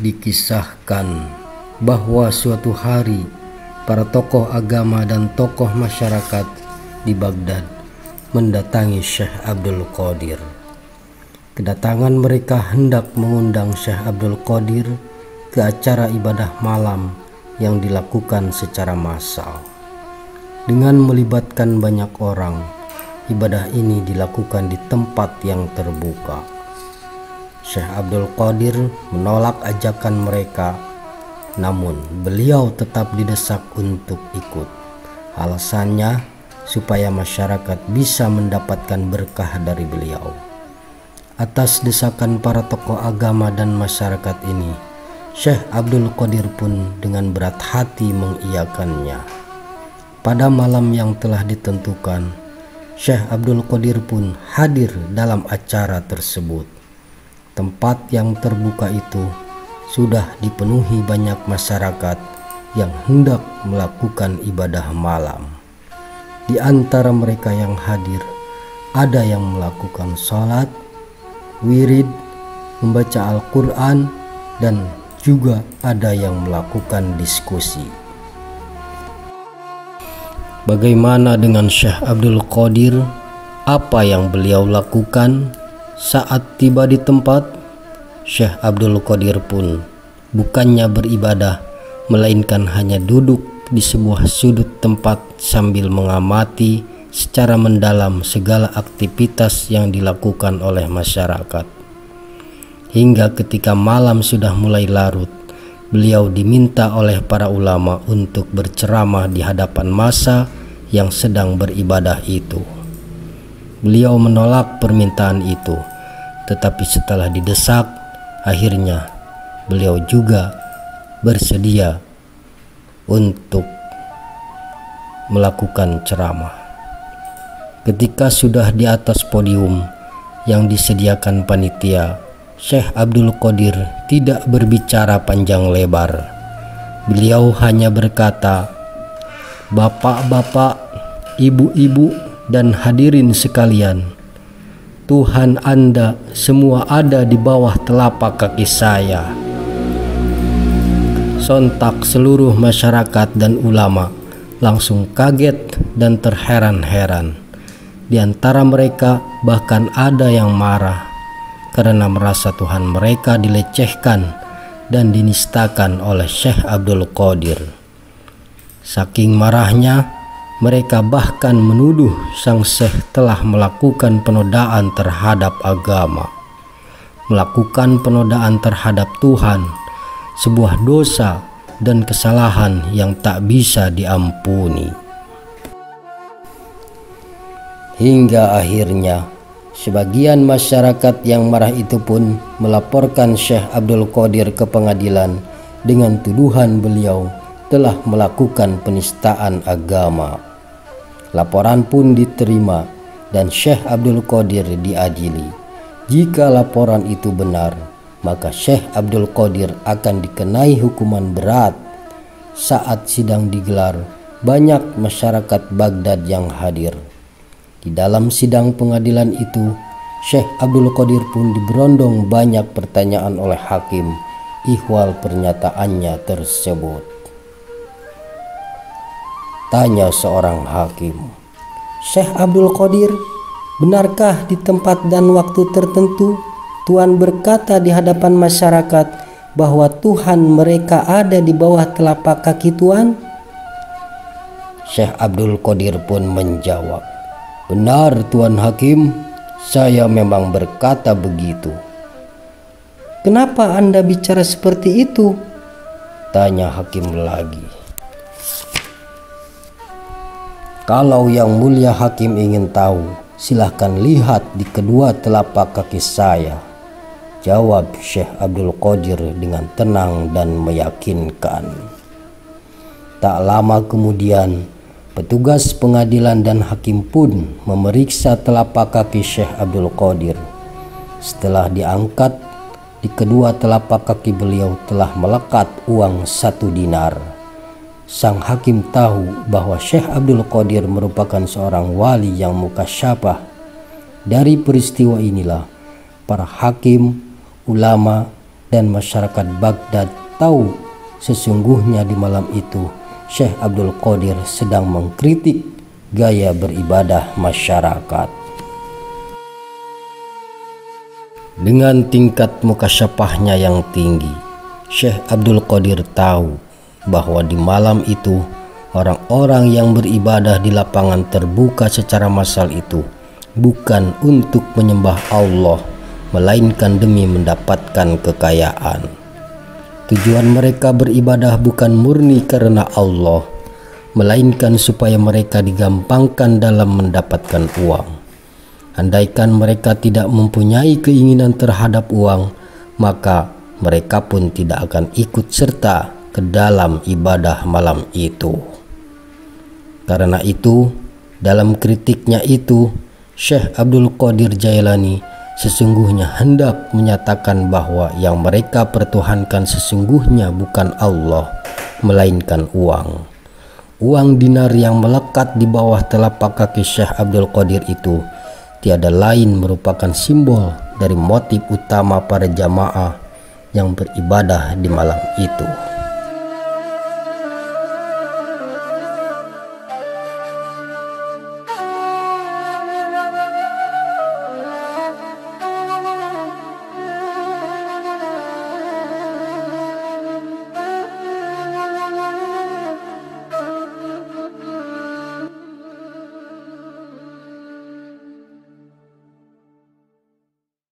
Dikisahkan bahwa suatu hari para tokoh agama dan tokoh masyarakat di Baghdad mendatangi Syekh Abdul Qadir. Kedatangan mereka hendak mengundang Syekh Abdul Qadir ke acara ibadah malam yang dilakukan secara massal. Dengan melibatkan banyak orang, ibadah ini dilakukan di tempat yang terbuka. Syekh Abdul Qadir menolak ajakan mereka, namun beliau tetap didesak untuk ikut. Alasannya supaya masyarakat bisa mendapatkan berkah dari beliau. Atas desakan para tokoh agama dan masyarakat ini, Syekh Abdul Qadir pun dengan berat hati mengiyakannya. Pada malam yang telah ditentukan, Syekh Abdul Qadir pun hadir dalam acara tersebut. Tempat yang terbuka itu sudah dipenuhi banyak masyarakat yang hendak melakukan ibadah malam. Di antara mereka yang hadir, ada yang melakukan sholat, wirid, membaca Al-Quran, dan juga ada yang melakukan diskusi. Bagaimana dengan Syekh Abdul Qadir? Apa yang beliau lakukan saat tiba di tempat? Syekh Abdul Qadir pun bukannya beribadah, melainkan hanya duduk di sebuah sudut tempat sambil mengamati secara mendalam segala aktivitas yang dilakukan oleh masyarakat. Hingga ketika malam sudah mulai larut, beliau diminta oleh para ulama untuk berceramah di hadapan massa yang sedang beribadah itu. Beliau menolak permintaan itu, tetapi setelah didesak, akhirnya beliau juga bersedia untuk melakukan ceramah. Ketika sudah di atas podium yang disediakan panitia, Syekh Abdul Qadir tidak berbicara panjang lebar. Beliau hanya berkata, "Bapak-bapak, ibu-ibu, dan hadirin sekalian, Tuhan Anda semua ada di bawah telapak kaki saya." Sontak seluruh masyarakat dan ulama langsung kaget dan terheran-heran. Di antara mereka bahkan ada yang marah karena merasa Tuhan mereka dilecehkan dan dinistakan oleh Syekh Abdul Qadir. Saking marahnya, mereka bahkan menuduh sang syekh telah melakukan penodaan terhadap agama, melakukan penodaan terhadap Tuhan, sebuah dosa dan kesalahan yang tak bisa diampuni. Hingga akhirnya sebagian masyarakat yang marah itu pun melaporkan Syekh Abdul Qadir ke pengadilan dengan tuduhan beliau telah melakukan penistaan agama. Laporan pun diterima dan Syekh Abdul Qadir diadili. Jika laporan itu benar, maka Syekh Abdul Qadir akan dikenai hukuman berat. Saat sidang digelar, banyak masyarakat Baghdad yang hadir. Di dalam sidang pengadilan itu, Syekh Abdul Qadir pun diberondong banyak pertanyaan oleh hakim ihwal pernyataannya tersebut. Tanya seorang hakim, "Syekh Abdul Qadir, benarkah di tempat dan waktu tertentu Tuhan berkata di hadapan masyarakat bahwa Tuhan mereka ada di bawah telapak kaki Tuhan?" Syekh Abdul Qadir pun menjawab, "Benar Tuan Hakim, saya memang berkata begitu." "Kenapa Anda bicara seperti itu?" tanya hakim lagi. "Kalau yang mulia hakim ingin tahu, silahkan lihat di kedua telapak kaki saya," jawab Syekh Abdul Qadir dengan tenang dan meyakinkan. Tak lama kemudian, petugas pengadilan dan hakim pun memeriksa telapak kaki Syekh Abdul Qadir. Setelah diangkat, di kedua telapak kaki beliau telah melekat uang 1 dinar. Sang hakim tahu bahwa Syekh Abdul Qadir merupakan seorang wali yang mukasyafah. Dari peristiwa inilah, para hakim, ulama, dan masyarakat Baghdad tahu sesungguhnya di malam itu Syekh Abdul Qadir sedang mengkritik gaya beribadah masyarakat. Dengan tingkat mukasyafahnya yang tinggi, Syekh Abdul Qadir tahu bahwa di malam itu orang-orang yang beribadah di lapangan terbuka secara massal itu bukan untuk menyembah Allah, melainkan demi mendapatkan kekayaan. Tujuan mereka beribadah bukan murni karena Allah, melainkan supaya mereka digampangkan dalam mendapatkan uang. Andaikan mereka tidak mempunyai keinginan terhadap uang, maka mereka pun tidak akan ikut serta ke dalam ibadah malam itu. Karena itu, dalam kritiknya itu, Syekh Abdul Qadir Jailani sesungguhnya hendak menyatakan bahwa yang mereka pertuhankan sesungguhnya bukan Allah, melainkan uang. Uang dinar yang melekat di bawah telapak kaki Syekh Abdul Qadir itu tiada lain merupakan simbol dari motif utama para jamaah yang beribadah di malam itu.